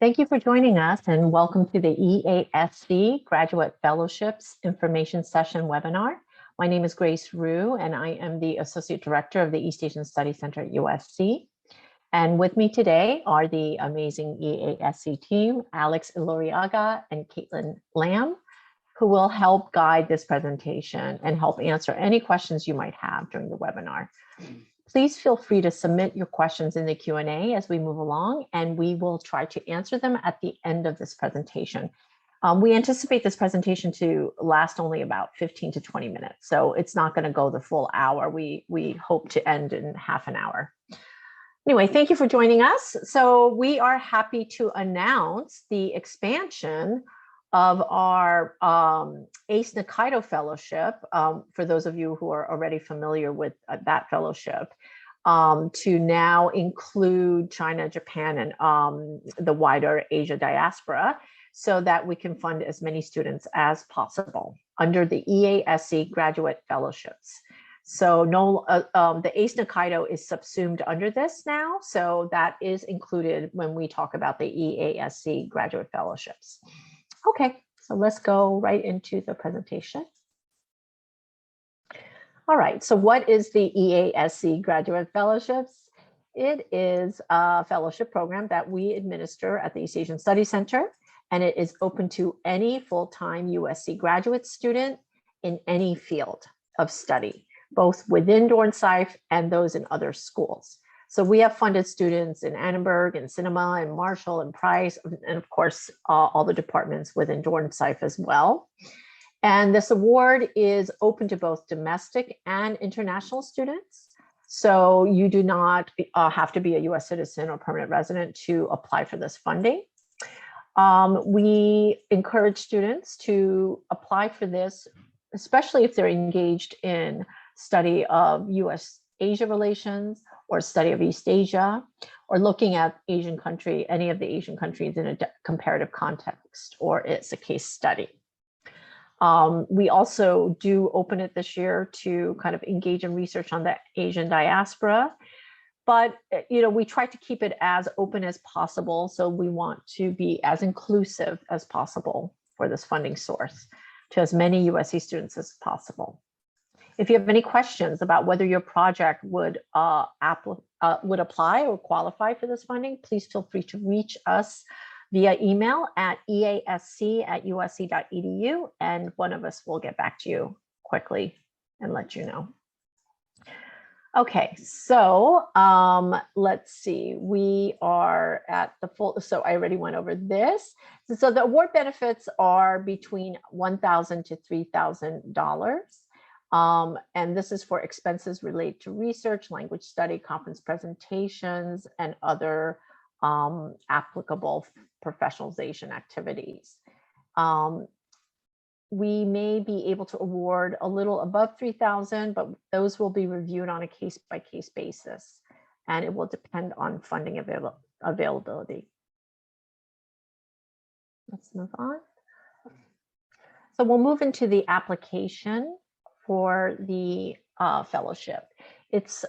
Thank you for joining us and welcome to the EASC Graduate Fellowships Information Session webinar. My name is Grace Rue and I am the Associate Director of the East Asian Studies Center at USC. And with me today are the amazing EASC team, Alex Iloriaga and Caitlin Lamb, who will help guide this presentation and help answer any questions you might have during the webinar. Please feel free to submit your questions in the Q&A as we move along, and we will try to answer them at the end of this presentation. We anticipate this presentation to last only about 15 to 20 minutes, so it's not going to go the full hour. We hope to end in half an hour. Anyway, thank you for joining us. So we are happy to announce the expansion of our ACE-Nikaido Fellowship, for those of you who are already familiar with that fellowship, to now include China, Japan, and the wider Asia diaspora, so that we can fund as many students as possible under the EASC Graduate Fellowships. So the ACE-Nikaido is subsumed under this now, so that is included when we talk about the EASC Graduate Fellowships. Okay, so let's go right into the presentation. All right, so what is the EASC Graduate Fellowships? It is a fellowship program that we administer at the East Asian Studies Center, and it is open to any full-time USC graduate student in any field of study, both within Dornsife and those in other schools. So we have funded students in Annenberg and Cinema and Marshall and Price, and of course, all the departments within Dornsife as well. And this award is open to both domestic and international students. So you do not have to be a US citizen or permanent resident to apply for this funding. We encourage students to apply for this, especially if they're engaged in study of US-Asia relations, or study of East Asia, or looking at any of the Asian countries in a comparative context, or it's a case study. We also do open it this year to kind of engage in research on the Asian diaspora, but we try to keep it as open as possible. So we want to be as inclusive as possible for this funding source to as many USC students as possible. If you have any questions about whether your project would apply or qualify for this funding, please feel free to reach us via email at easc@usc.edu, and one of us will get back to you quickly and let you know. Okay, so let's see, we are at the full, so I already went over this. So the award benefits are between $1,000 to $3,000. And this is for expenses related to research, language study, conference presentations, and other applicable professionalization activities. We may be able to award a little above $3,000, but those will be reviewed on a case-by-case basis, and it will depend on funding availability. Let's move on. So we'll move into the application for the fellowship. It's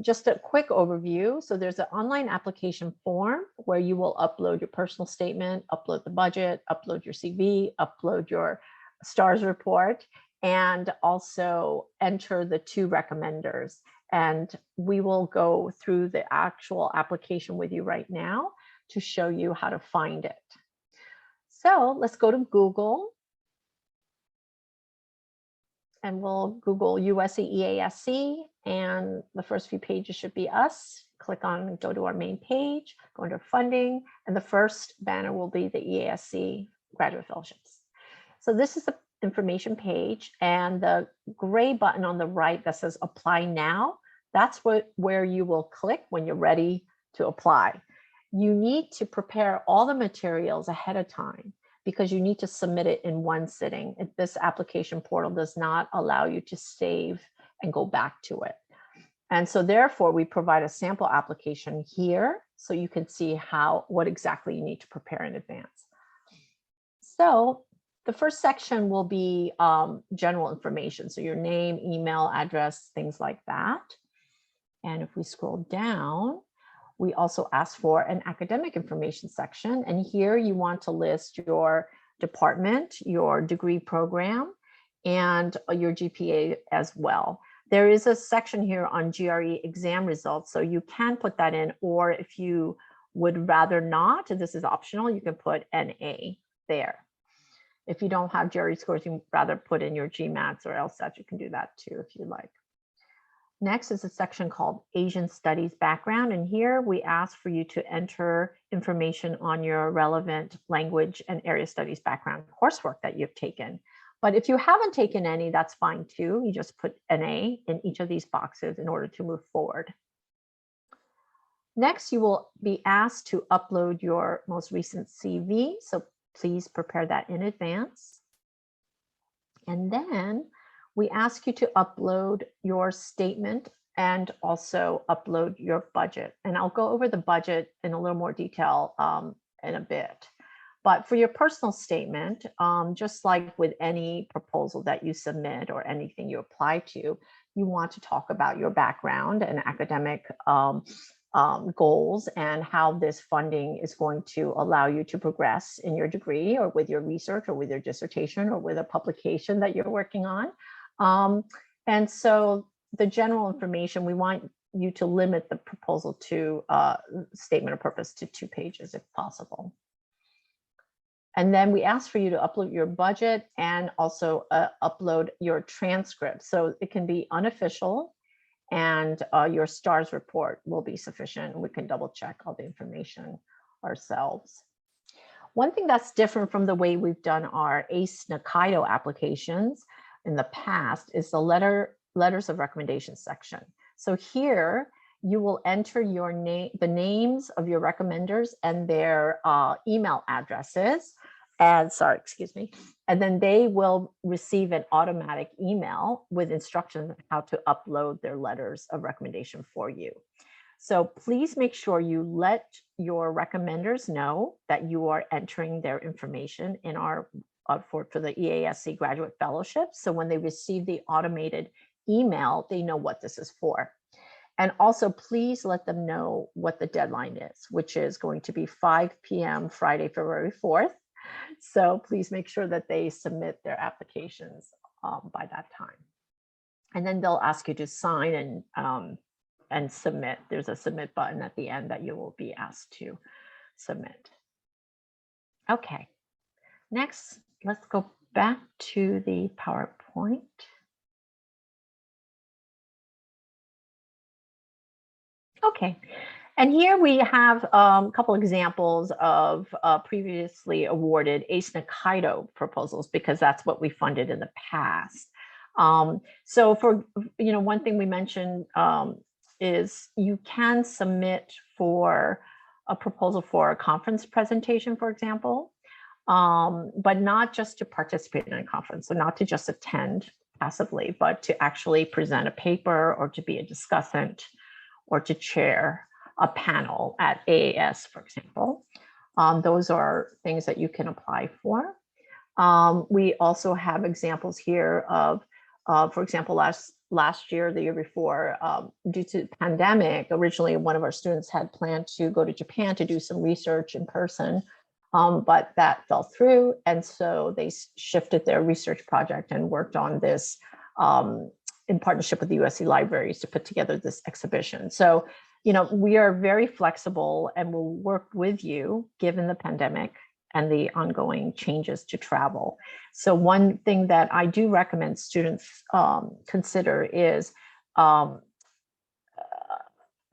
just a quick overview. So there's an online application form where you will upload your personal statement, upload the budget, upload your CV, upload your STARS report, and also enter the 2 recommenders. And we will go through the actual application with you right now to show you how to find it. So let's go to Google. And we'll Google USC EASC, and the first few pages should be us. Click on, go to our main page, go under funding, and the first banner will be the EASC Graduate Fellowships. So this is the information page, and the gray button on the right that says Apply Now, that's where you will click when you're ready to apply. You need to prepare all the materials ahead of time, because you need to submit it in one sitting. This application portal does not allow you to save and go back to it. And so therefore, we provide a sample application here so you can see what exactly you need to prepare in advance. So the first section will be general information. So your name, email, address, things like that. And if we scroll down, We also ask for an academic information section, and here you want to list your department, your degree program, and your GPA as well. There is a section here on GRE exam results, so you can put that in, or if you would rather not, this is optional, you can put NA there. If you don't have GRE scores, you'd rather put in your GMATs or LSAT, you can do that too if you like. Next is a section called Asian Studies Background, and here we ask for you to enter information on your relevant language and area studies background coursework that you've taken. But if you haven't taken any, that's fine too. You just put NA in each of these boxes in order to move forward. Next, you will be asked to upload your most recent CV, so please prepare that in advance. And then we ask you to upload your statement and also upload your budget. And I'll go over the budget in a little more detail in a bit. But for your personal statement, just like with any proposal that you submit or anything you apply to, you want to talk about your background and academic goals and how this funding is going to allow you to progress in your degree or with your research or with your dissertation or with a publication that you're working on. And so the general information, we want you to limit the proposal to statement of purpose to 2 pages if possible. And then we ask for you to upload your budget and also upload your transcript. So it can be unofficial, and your STARS report will be sufficient. We can double check all the information ourselves. One thing that's different from the way we've done our ACE-Nikaido applications in the past is the letters of recommendation section. So here you will enter your name, the names of your recommenders and their email addresses. And and then they will receive an automatic email with instructions on how to upload their letters of recommendation for you. So please make sure you let your recommenders know that you are entering their information in our for the EASC Graduate Fellowship. So when they receive the automated email, they know what this is for. And also, please let them know what the deadline is, which is going to be 5 p.m. Friday, February 4th. So please make sure that they submit their applications by that time. And then they'll ask you to sign and submit. There's a submit button at the end that you will be asked to submit. Okay, next, let's go back to the PowerPoint. Okay, and here we have a couple examples of previously awarded ACE-Nikaido proposals, because that's what we funded in the past. So for, one thing we mentioned is you can submit for a proposal for a conference presentation, for example, but not just to participate in a conference, so not to just attend passively, but to actually present a paper or to be a discussant or to chair a panel at AAS, for example. Those are things that you can apply for. We also have examples here of, for example, last year, the year before, due to the pandemic, originally one of our students had planned to go to Japan to do some research in person, but that fell through. And so they shifted their research project and worked on this in partnership with the USC Libraries to put together this exhibition. So, we are very flexible and will work with you given the pandemic and the ongoing changes to travel. So one thing that I do recommend students consider is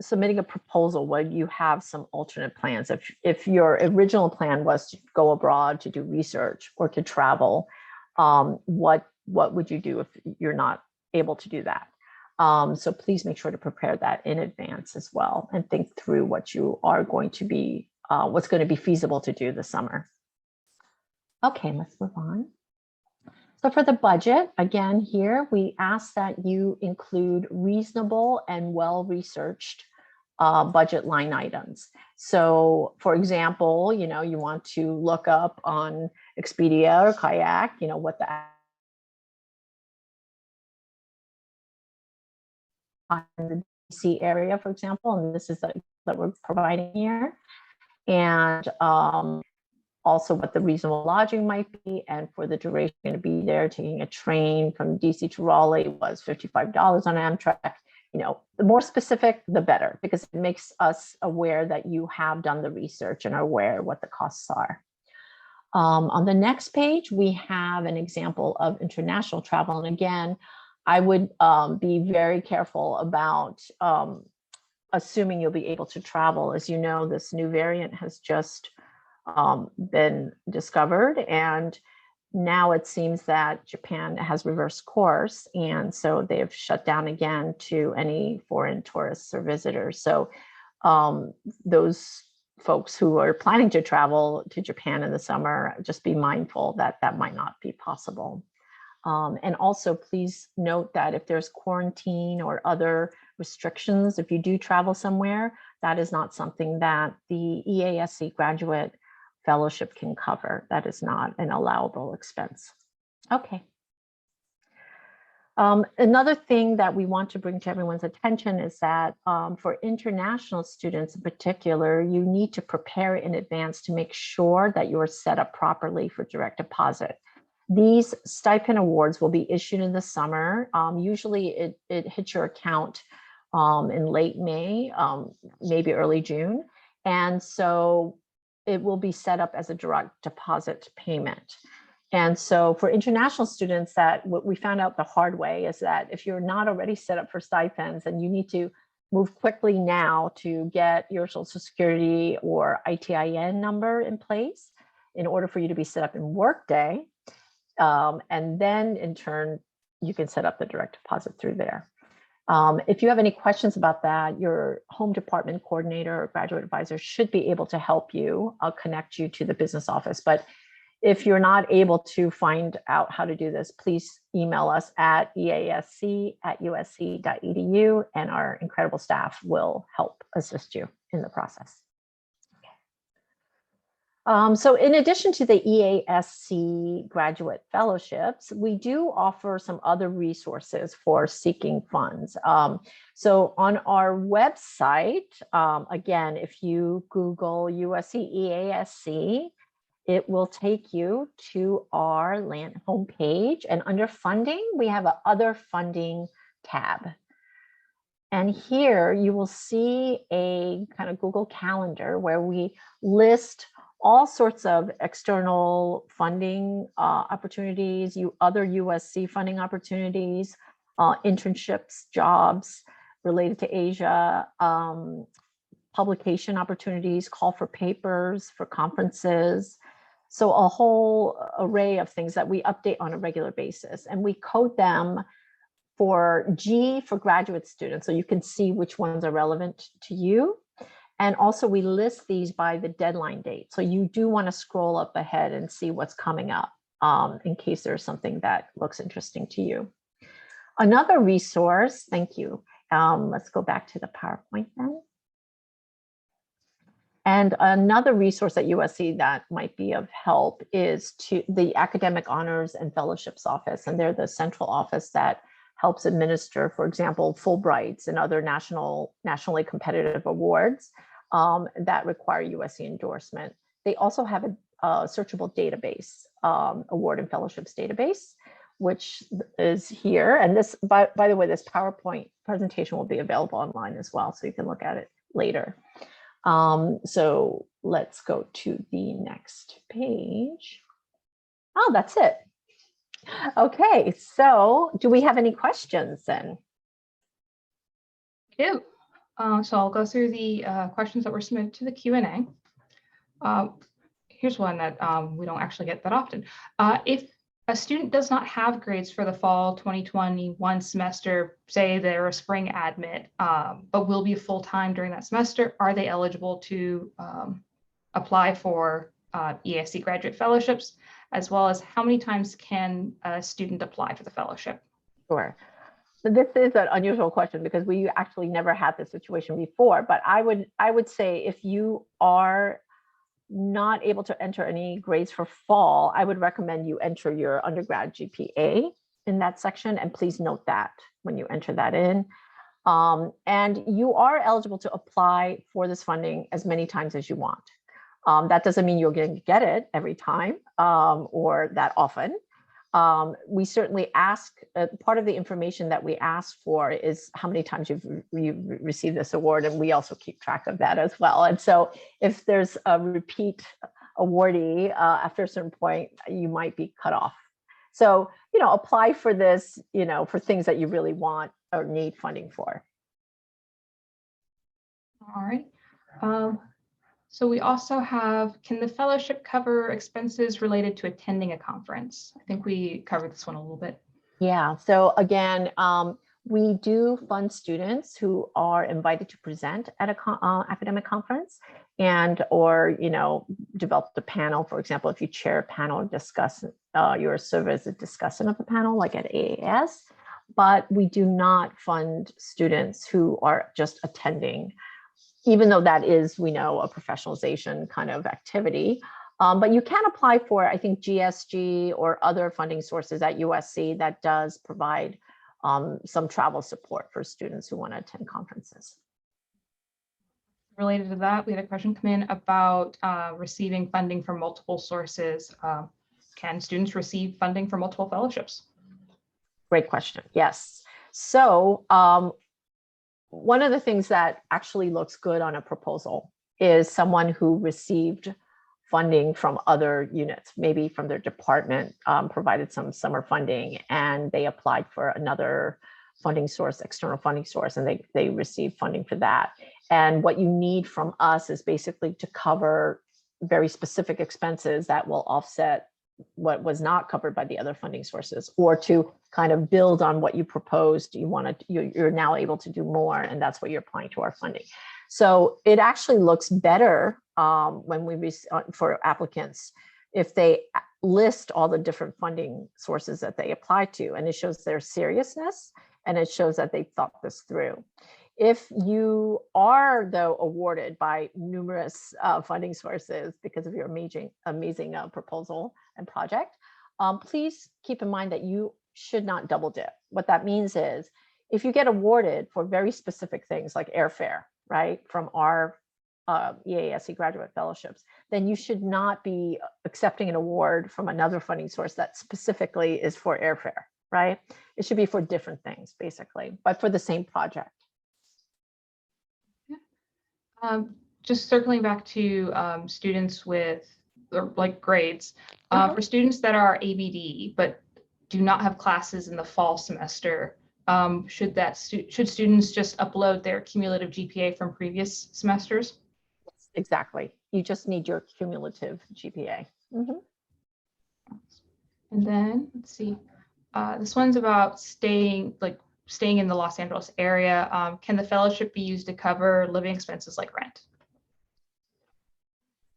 submitting a proposal where you have some alternate plans. If your original plan was to go abroad to do research or to travel, what would you do if you're not able to do that? So please make sure to prepare that in advance as well and think through what you are going to be, what's going to be feasible to do this summer. Okay, let's move on. So for the budget, again, here we ask that you include reasonable and well-researched budget line items. So for example, you want to look up on Expedia or Kayak, what the on the DC area, for example, and this is that we're providing here, and also what the reasonable lodging might be, and for the duration going to be there. Taking a train from DC to Raleigh was $55 on Amtrak. The more specific, the better, because it makes us aware that you have done the research and are aware what the costs are. On the next page, we have an example of international travel. And again, I would be very careful about assuming you'll be able to travel. As you know, this new variant has just been discovered, and now it seems that Japan has reversed course, and so they've shut down again to any foreign tourists or visitors. So those folks who are planning to travel to Japan in the summer, just be mindful that that might not be possible. And also please note that if there's quarantine or other restrictions, if you do travel somewhere, that is not something that the EASC Graduate Fellowship can cover. That is not an allowable expense. Okay. Another thing that we want to bring to everyone's attention is that for international students in particular, you need to prepare in advance to make sure that you're set up properly for direct deposit. These stipend awards will be issued in the summer. Usually it hits your account in late May, maybe early June. And so it will be set up as a direct deposit payment. And so for international students, that what we found out the hard way is that if you're not already set up for stipends, and you need to move quickly now to get your Social Security or ITIN number in place in order for you to be set up in Workday. And then in turn, you can set up the direct deposit through there. If you have any questions about that, your home department coordinator or graduate advisor should be able to help you. I'll connect you to the business office. But if you're not able to find out how to do this, please email us at easc@usc.edu, and our incredible staff will help assist you in the process. So in addition to the EASC Graduate Fellowships, we do offer some other resources for seeking funds. So on our website, again, if you Google USC EASC, it will take you to our homepage, and under funding, we have an other funding tab. And here you will see a kind of Google Calendar where we list all sorts of external funding opportunities, other USC funding opportunities, internships, jobs related to Asia, publication opportunities, call for papers, for conferences. So a whole array of things that we update on a regular basis, and we code them for G for graduate students, so you can see which ones are relevant to you. And also we list these by the deadline date. So you do want to scroll up ahead and see what's coming up in case there's something that looks interesting to you. Another resource, thank you. Let's go back to the PowerPoint then. And another resource at USC that might be of help is to the Academic Honors and Fellowships Office. And they're the central office that helps administer, for example, Fulbrights and other nationally competitive awards that require USC endorsement. They also have a searchable database, award and fellowships database, which is here. And this, by the way, this PowerPoint presentation will be available online as well, so you can look at it later. So let's go to the next page. Oh, that's it. Okay, so do we have any questions then? I do. So I'll go through the questions that were submitted to the Q&A. Here's one that we don't actually get that often. If a student does not have grades for the fall 2021 semester, say they're a spring admit, but will be full-time during that semester, are they eligible to apply for EASC Graduate Fellowships, as well as how many times can a student apply for the fellowship? Sure. So this is an unusual question because we actually never had this situation before, but I would say if you are not able to enter any grades for fall, I would recommend you enter your undergrad GPA in that section, and please note that when you enter that in. And you are eligible to apply for this funding as many times as you want. That doesn't mean you're going to get it every time or that often. We certainly ask, part of the information that we ask for is how many times you've received this award, and we also keep track of that as well. And so if there's a repeat awardee, after a certain point, you might be cut off. So, apply for this, for things that you really want or need funding for. All right. So we also have, can the fellowship cover expenses related to attending a conference? I think we covered this one a little bit. Yeah, so again, we do fund students who are invited to present at a academic conference or develop the panel. For example, if you chair a panel, discuss your serve as a discussant of the panel, like at AAS. But we do not fund students who are just attending, even though that is, we know, a professionalization kind of activity. But you can apply for, I think, GSG or other funding sources at USC that does provide some travel support for students who want to attend conferences. Related to that, we had a question come in about receiving funding from multiple sources. Can students receive funding from multiple fellowships? Great question. Yes. So one of the things that actually looks good on a proposal is someone who received funding from other units, maybe from their department, provided some summer funding, and they applied for another funding source, external funding source, and they received funding for that. And what you need from us is basically to cover very specific expenses that will offset what was not covered by the other funding sources, or to kind of build on what you proposed. You're now able to do more, and that's what you're applying to our funding. So it actually looks better when we for applicants if they list all the different funding sources that they apply to, and it shows their seriousness and it shows that they've thought this through. If you are, though, awarded by numerous funding sources because of your amazing proposal and project, please keep in mind that you should not double dip. What that means is if you get awarded for very specific things like airfare, right, from our EASC Graduate Fellowships, then you should not be accepting an award from another funding source that specifically is for airfare, right? It should be for different things, basically, but for the same project. Just circling back to students with like grades, for students that are ABD but do not have classes in the fall semester, should students just upload their cumulative GPA from previous semesters? Exactly. You just need your cumulative GPA. And then let's see. This one's about staying in the Los Angeles area. Can the fellowship be used to cover living expenses like rent?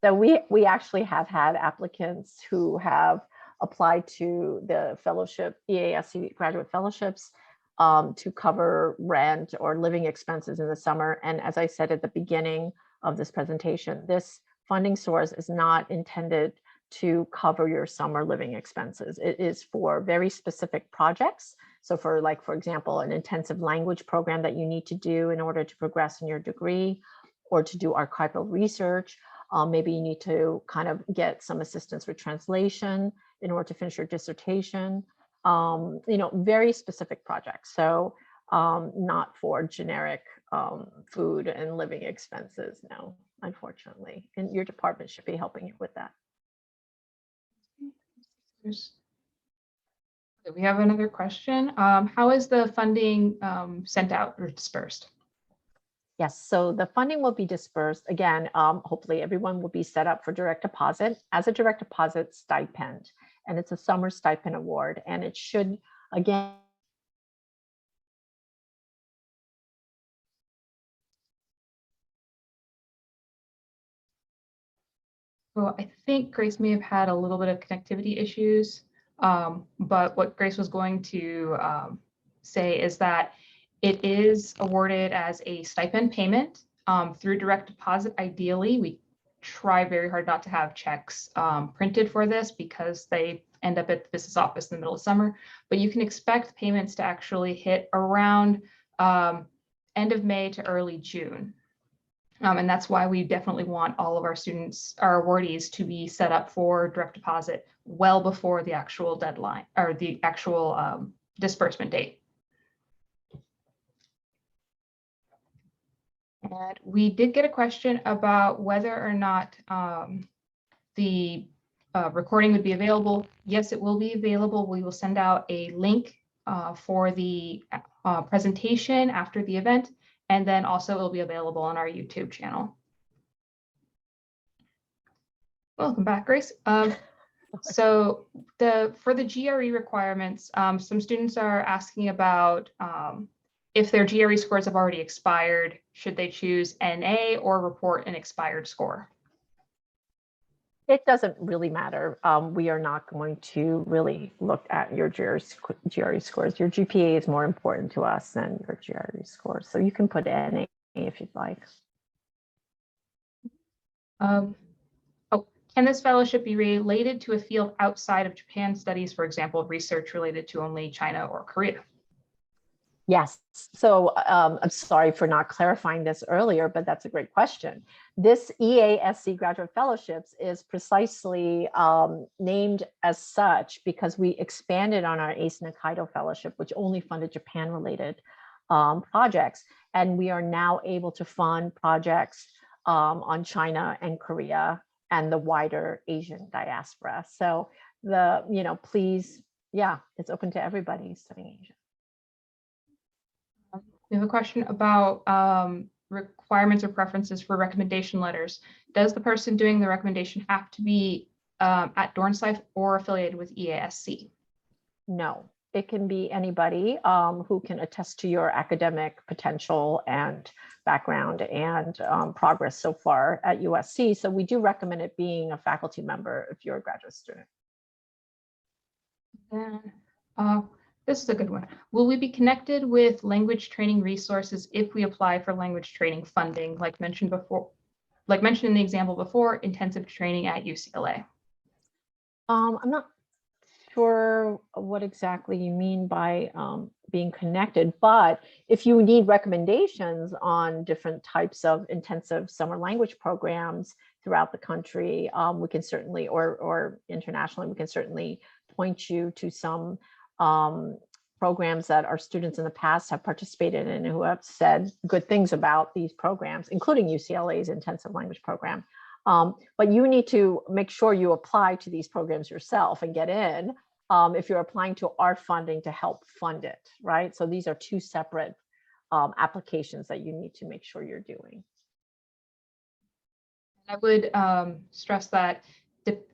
So we actually have had applicants who have applied to the fellowship, EASC Graduate Fellowships, to cover rent or living expenses in the summer. And as I said at the beginning of this presentation, this funding source is not intended to cover your summer living expenses. It is for very specific projects. So for example, an intensive language program that you need to do in order to progress in your degree, or to do archival research. Maybe you need to kind of get some assistance with translation in order to finish your dissertation. Very specific projects. So not for generic food and living expenses, no, unfortunately. And your department should be helping you with that. We have another question. How is the funding sent out or dispersed? Yes, so the funding will be dispersed. Again, hopefully everyone will be set up for direct deposit as a direct deposit stipend. And it's a summer stipend award. And it should, again, Well, I think Grace may have had a little bit of connectivity issues, but what Grace was going to say is that it is awarded as a stipend payment through direct deposit. Ideally, we try very hard not to have checks printed for this because they end up at the business office in the middle of summer, but you can expect payments to actually hit around end of May to early June. And that's why we definitely want all of our students, our awardees, to be set up for direct deposit well before the actual deadline or the actual disbursement date. And we did get a question about whether or not the recording would be available. Yes, it will be available. We will send out a link for the presentation after the event, and then also it'll be available on our YouTube channel. Welcome back, Grace. So for the GRE requirements, some students are asking about if their GRE scores have already expired, should they choose NA or report an expired score? It doesn't really matter. We are not going to really look at your GRE scores. Your GPA is more important to us than your GRE scores. So you can put NA if you'd like. Can this fellowship be related to a field outside of Japan studies, for example, research related to only China or Korea? Yes. So I'm sorry for not clarifying this earlier, but that's a great question. This EASC Graduate Fellowships is precisely named as such because we expanded on our ACE-Nikaido Fellowship, which only funded Japan-related projects. And we are now able to fund projects on China and Korea and the wider Asian diaspora. So please, yeah, it's open to everybody studying Asia. We have a question about requirements or preferences for recommendation letters. Does the person doing the recommendation have to be at Dornsife or affiliated with EASC? No, it can be anybody who can attest to your academic potential and background and progress so far at USC. So we do recommend it being a faculty member if you're a graduate student. And this is a good one. Will we be connected with language training resources if we apply for language training funding, like mentioned in the example before, intensive training at UCLA? I'm not sure what exactly you mean by being connected, but if you need recommendations on different types of intensive summer language programs throughout the country, we can certainly, or internationally, we can certainly point you to some programs that our students in the past have participated in and who have said good things about these programs, including UCLA's intensive language program. But you need to make sure you apply to these programs yourself and get in if you're applying to our funding to help fund it, right? So these are two separate applications that you need to make sure you're doing. I would stress that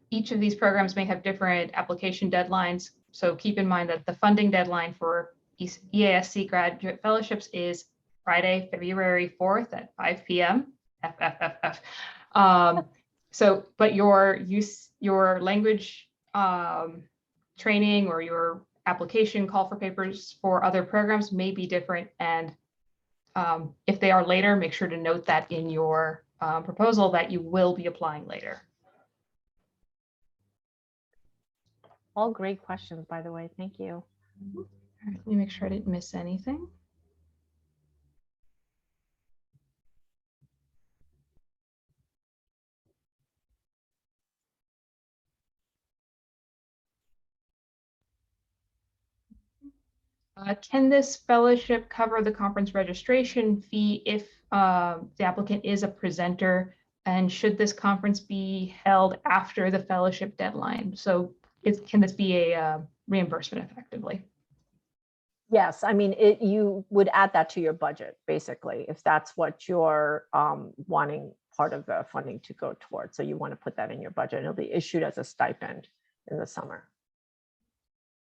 each of these programs may have different application deadlines. So keep in mind that the funding deadline for EASC Graduate Fellowships is Friday, February 4th at 5 p.m. But your language training or your application call for papers for other programs may be different. And if they are later, make sure to note that in your proposal that you will be applying later. All great questions, by the way. Thank you. All right, let me make sure I didn't miss anything. Can this fellowship cover the conference registration fee if the applicant is a presenter? And should this conference be held after the fellowship deadline? So can this be a reimbursement effectively? Yes, I mean, you would add that to your budget, basically, if that's what you're wanting part of the funding to go towards. So you want to put that in your budget. It'll be issued as a stipend in the summer.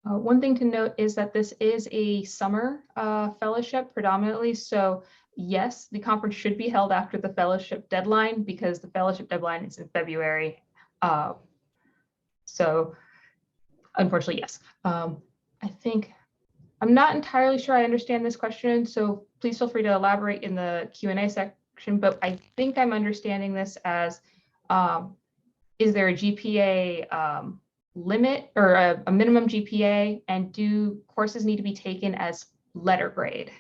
One thing to note is that this is a summer fellowship predominantly. So yes, the conference should be held after the fellowship deadline because the fellowship deadline is in February. So unfortunately, yes. I'm not entirely sure I understand this question, so please feel free to elaborate in the Q&A section, but I think I'm understanding this as, is there a GPA limit or a minimum GPA, and do courses need to be taken as letter grade?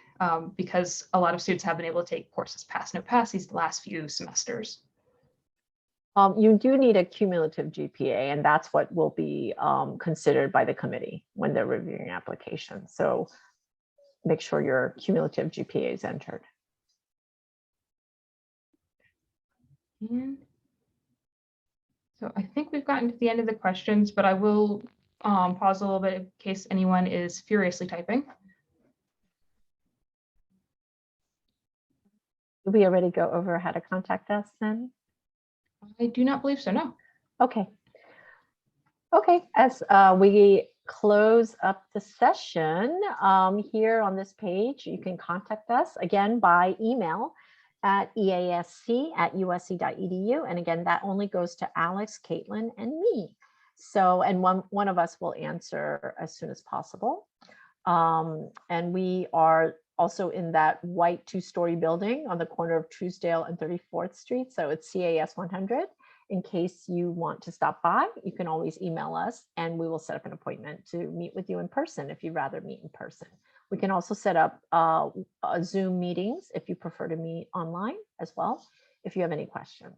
because a lot of students have been able to take courses pass, no pass these last few semesters. You do need a cumulative GPA, and that's what will be considered by the committee when they're reviewing applications. So make sure your cumulative GPA is entered. And so I think we've gotten to the end of the questions, but I will pause a little bit in case anyone is furiously typing. Did we already go over how to contact us then? I do not believe so, no. Okay. Okay, as we close up the session, here on this page, you can contact us again by email at easc@usc.edu. And again, that only goes to Alex, Caitlin, and me. So, and one of us will answer as soon as possible. And we are also in that white 2-story building on the corner of Truesdale and 34th Street. So it's CAS 100. In case you want to stop by, you can always email us and we will set up an appointment to meet with you in person if you'd rather meet in person. We can also set up Zoom meetings if you prefer to meet online as well, if you have any questions.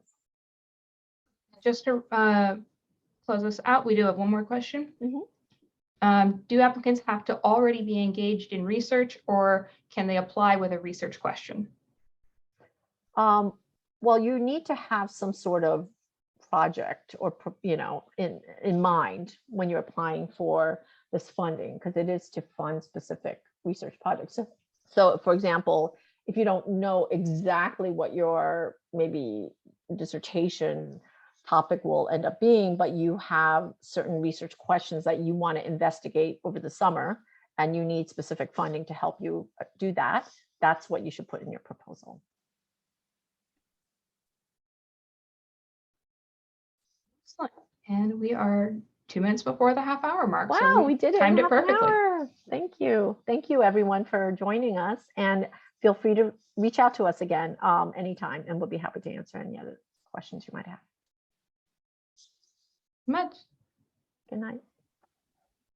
Just to close this out, we do have one more question. Mm-hmm. Do applicants have to already be engaged in research, or can they apply with a research question? Well, you need to have some sort of project or, in mind when you're applying for this funding, because it is to fund specific research projects. So for example, if you don't know exactly what your maybe dissertation topic will end up being, but you have certain research questions that you want to investigate over the summer and you need specific funding to help you do that, that's what you should put in your proposal. Excellent. And we are 2 minutes before the half-hour mark. Wow, so we did it. Timed it perfectly. Thank you. Thank you everyone for joining us, and feel free to reach out to us again anytime, and we'll be happy to answer any other questions you might have. Much. Good night.